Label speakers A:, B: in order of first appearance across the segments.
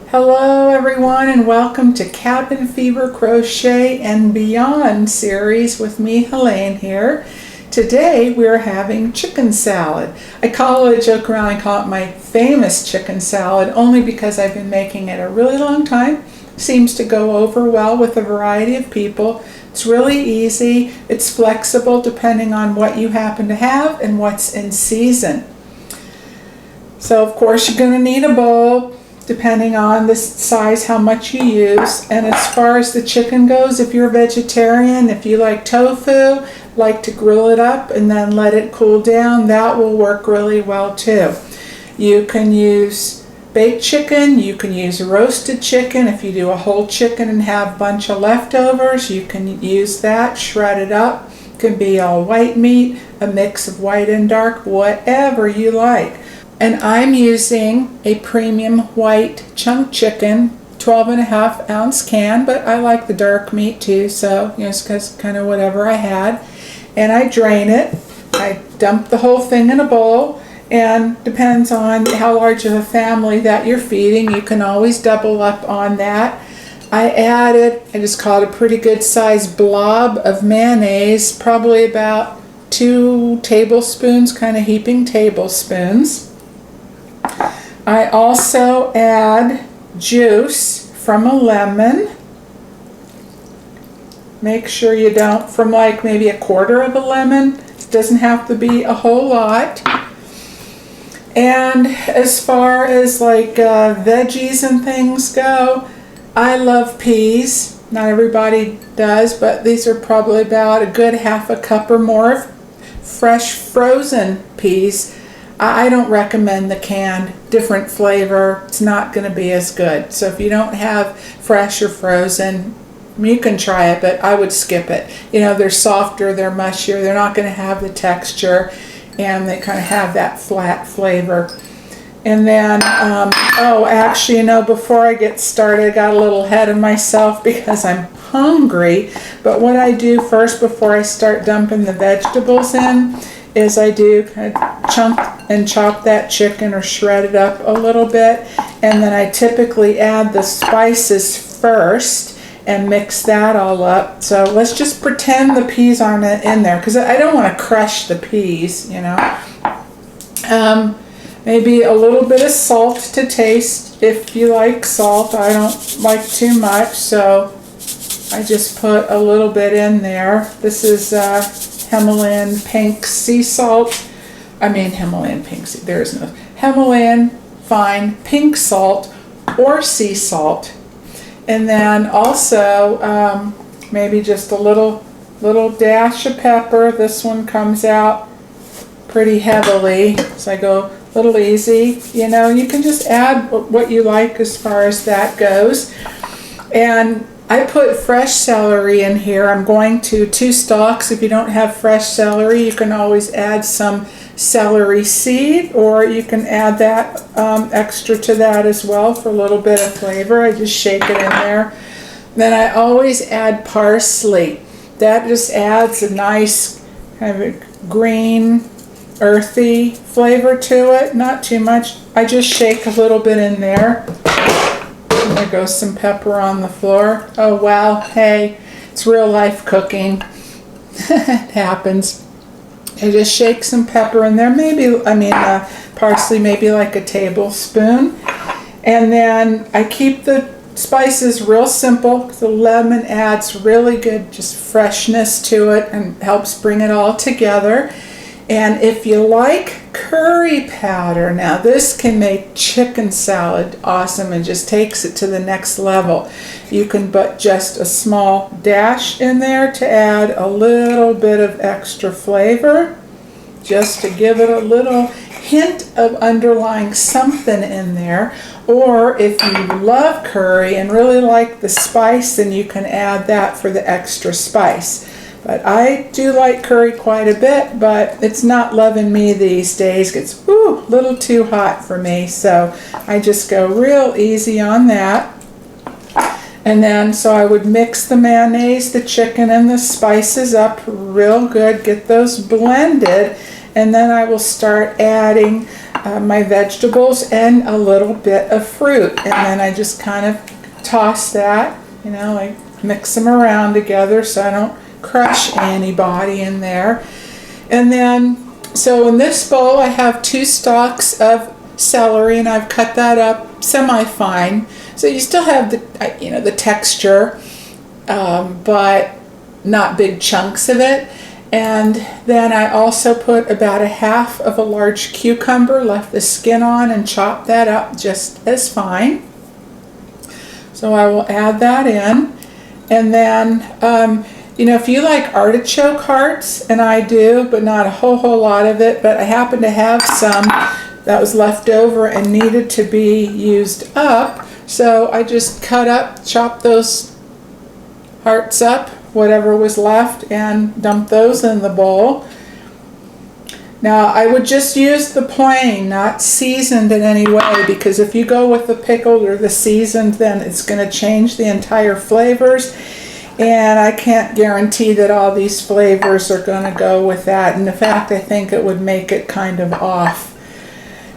A: Hello everyone, and welcome to Cabin Fever Crochet and Beyond series with me, Helene here. Today we're having chicken salad. I joke around, I call it my famous chicken salad only because I've been making it a really long time. Seems to go over well with a variety of people. It's really easy, it's flexible depending on what you happen to have and what's in season. So of course you're going to need a bowl, depending on the size, how much you use. And as far as the chicken goes, if you're a vegetarian, if you like tofu, like to grill it up and then let it cool down, that will work really well too. You can use baked chicken, you can use roasted chicken. If you do a whole chicken and have a bunch of leftovers, you can use that, shred it up. It can be all white meat, a mix of white and dark, whatever you like. And I'm using a premium white chunk chicken, 12.5 ounce can, but I like the dark meat too, so it's kind of whatever I had. And I drain it, I dump the whole thing in a bowl, and depends on how large of a family that you're feeding, you can always double up on that. I just call it a pretty good sized blob of mayonnaise, probably about 2 tablespoons, kind of heaping tablespoons. I also add juice from a lemon. Make sure you don't, from like maybe 1/4 of a lemon. It doesn't have to be a whole lot. And as far as like veggies and things go, I love peas. Not everybody does, but these are probably about a good 1/2 cup or more of fresh frozen peas. I don't recommend the canned, different flavor. It's not going to be as good. So if you don't have fresh or frozen, you can try it, but I would skip it. They're softer, they're mushier, they're not going to have the texture, and they kind of have that flat flavor. And then, before I get started, I got a little ahead of myself because I'm hungry. But what I do first before I start dumping the vegetables in is I do kind of chunk and chop that chicken or shred it up a little bit, and then I typically add the spices first and mix that all up. So let's just pretend the peas aren't in there because I don't want to crush the peas, Maybe a little bit of salt to taste if you like salt. I don't like too much, so I just put a little bit in there. This is Himalayan pink sea salt. Himalayan pink sea, there is no Himalayan fine pink salt or sea salt. And then also maybe just a little dash of pepper. This one comes out pretty heavily, so I go a little easy. You can just add what you like as far as that goes. And I put fresh celery in here. I'm going to 2 stalks. If you don't have fresh celery, you can always add some celery seed, or you can add that extra to that as well for a little bit of flavor. I just shake it in there. Then I always add parsley. That just adds a nice kind of a green, earthy flavor to it. Not too much. I just shake a little bit in there. And there goes some pepper on the floor. Oh well, hey, it's real life cooking. It happens. I just shake some pepper in there, parsley, maybe like a tablespoon. And then I keep the spices real simple because the lemon adds really good just freshness to it and helps bring it all together. And if you like curry powder, now this can make chicken salad awesome and just takes it to the next level. You can put just a small dash in there to add a little bit of extra flavor, just to give it a little hint of underlying something in there. Or if you love curry and really like the spice, then you can add that for the extra spice. But I do like curry quite a bit, but it's not loving me these days. It's a little too hot for me, so I just go real easy on that. And then, so I would mix the mayonnaise, the chicken, and the spices up real good, get those blended, and then I will start adding my vegetables and a little bit of fruit, and then I just kind of toss that, you know, like mix them around together so I don't crush anybody in there. And then, so in this bowl I have 2 stalks of celery, and I've cut that up semi-fine, so you still have the, you know, the texture, but not big chunks of it. And then I also put about a half of a large cucumber, left the skin on, and chopped that up just as fine. So I will add that in. And then, you know, if you like artichoke hearts, and I do, but not a whole lot of it, but I happen to have some that was left over and needed to be used up, so I just chopped those hearts up, whatever was left, and dumped those in the bowl. Now I would just use the plain, not seasoned in any way, because if you go with the pickled or the seasoned, then it's going to change the entire flavors, and I can't guarantee that all these flavors are going to go with that. And in fact, I think it would make it kind of off.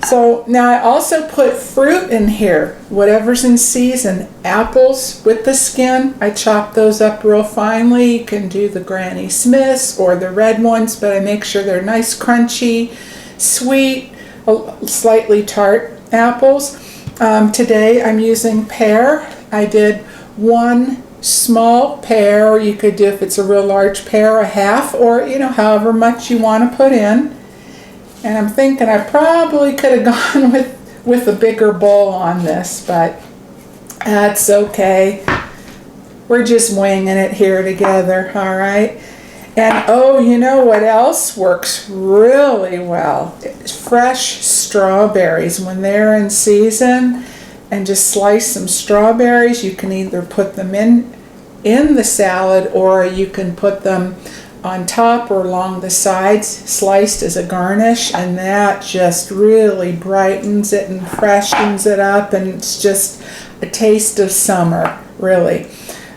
A: So now I also put fruit in here, whatever's in season. Apples with the skin, I chop those up real finely. You can do the Granny Smiths or the red ones, but I make sure they're nice, crunchy, sweet, slightly tart apples. Today I'm using pear. I did 1 small pear, or you could do, if it's a real large pear, a half, or, you know, however much you want to put in. And I'm thinking I probably could have gone with a bigger bowl on this, but that's okay. We're just winging it here together, all right? And oh, you know what else works really well? It's fresh strawberries. When they're in season, and just slice some strawberries. You can either put them in the salad, or you can put them on top or along the sides, sliced as a garnish, and that just really brightens it and freshens it up, and it's just a taste of summer, really.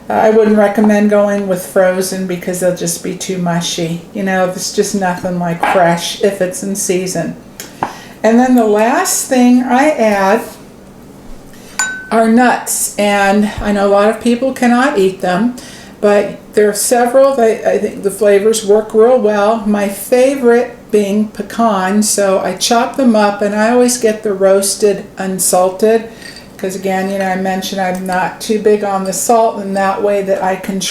A: I wouldn't recommend going with frozen because they'll just be too mushy. You know, it's just nothing like fresh if it's in season. And then the last thing I add are nuts, and I know a lot of people cannot eat them, but there are several that I think the flavors work real well. My favorite being pecan, so I chop them up, and I always get the roasted unsalted, because again, you know, I mentioned I'm not too big on the salt, and that way that I can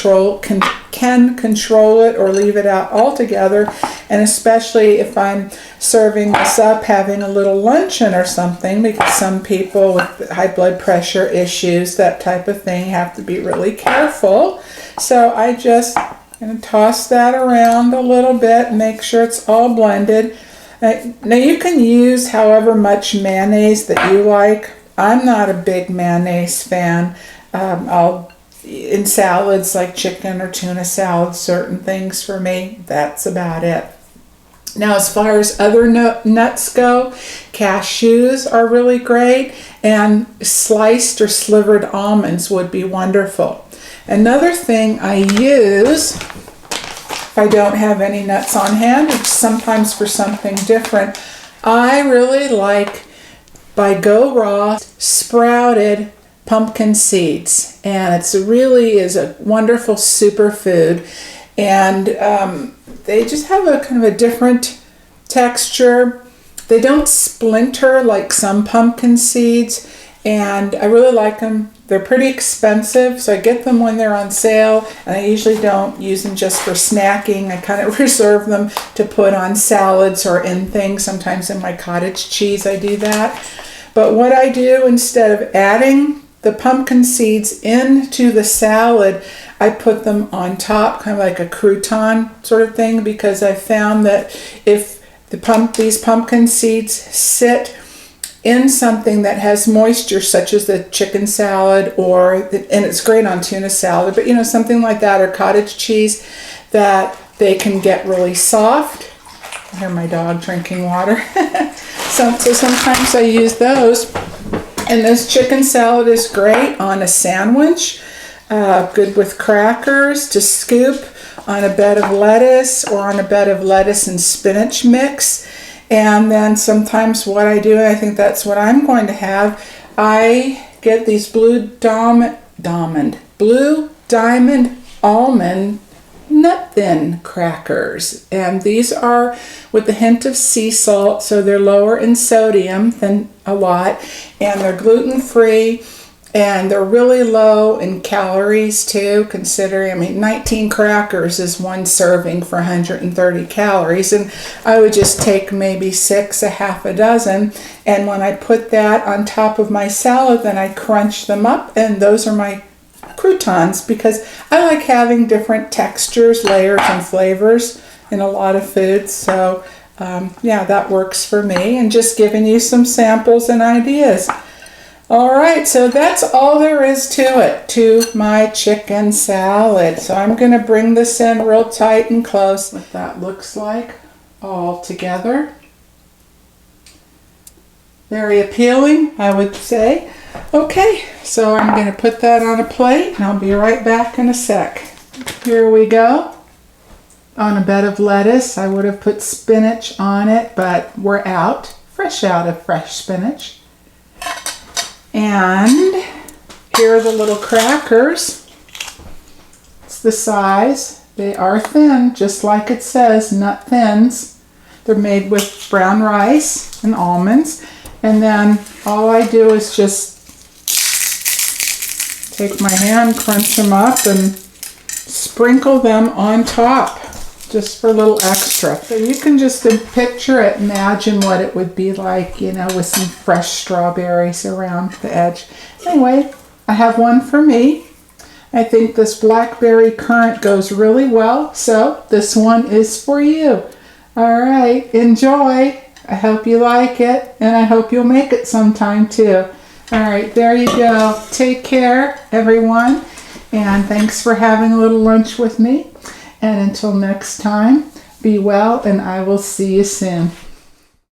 A: control it or leave it out altogether. And especially if I'm serving this up, having a little luncheon or something, because some people with high blood pressure issues, that type of thing, have to be really careful. So I just toss that around a little bit, make sure it's all blended. Now you can use however much mayonnaise that you like. I'm not a big mayonnaise fan. In salads like chicken or tuna salad, certain things for me, that's about it. Now as far as other nuts go, cashews are really great, and sliced or slivered almonds would be wonderful. Another thing I use, if I don't have any nuts on hand, which sometimes for something different, I really like by Go Raw sprouted pumpkin seeds, and it really is a wonderful superfood, and they just have a kind of a different texture. They don't splinter like some pumpkin seeds, and I really like them. They're pretty expensive, so I get them when they're on sale, and I usually don't use them just for snacking. I kind of reserve them to put on salads or in things. Sometimes in my cottage cheese I do that. But what I do, instead of adding the pumpkin seeds into the salad, I put them on top, kind of like a crouton sort of thing, because I found that if these pumpkin seeds sit in something that has moisture, such as the chicken salad, and it's great on tuna salad, but you know, something like that, or cottage cheese, that they can get really soft. I hear my dog drinking water. So sometimes I use those. And this chicken salad is great on a sandwich, good with crackers to scoop on a bed of lettuce, or on a bed of lettuce and spinach mix. And then sometimes what I do, and I think that's what I'm going to have, I get these blue diamond almond nut thin crackers, and these are with a hint of sea salt, so they're lower in sodium than a lot, and they're gluten-free, and they're really low in calories too, considering, I mean, 19 crackers is one serving for 130 calories, and I would just take maybe 6, a half a dozen, and when I put that on top of my salad, then I crunch them up, and those are my croutons, because I like having different textures, layers, and flavors in a lot of foods. So yeah, that works for me, and just giving you some samples and ideas. All right, so that's all there is to it, to my chicken salad. So I'm going to bring this in real tight and close. What that looks like all together. Very appealing, I would say. Okay, so I'm going to put that on a plate, and I'll be right back in a sec. Here we go. On a bed of lettuce, I would have put spinach on it, but we're out, fresh out of fresh spinach. And here are the little crackers. It's the size. They are thin, just like it says, nut thins. They're made with brown rice and almonds. And then all I do is just take my hand, crunch them up, and sprinkle them on top, just for a little extra. So you can just picture it, imagine what it would be like, you know, with some fresh strawberries around the edge. Anyway, I have one for me. I think this blackberry currant goes really well, so this one is for you. All right, enjoy. I hope you like it, and I hope you'll make it sometime too. All right, there you go. Take care, everyone, and thanks for having a little lunch with me. And until next time, be well, and I will see you soon.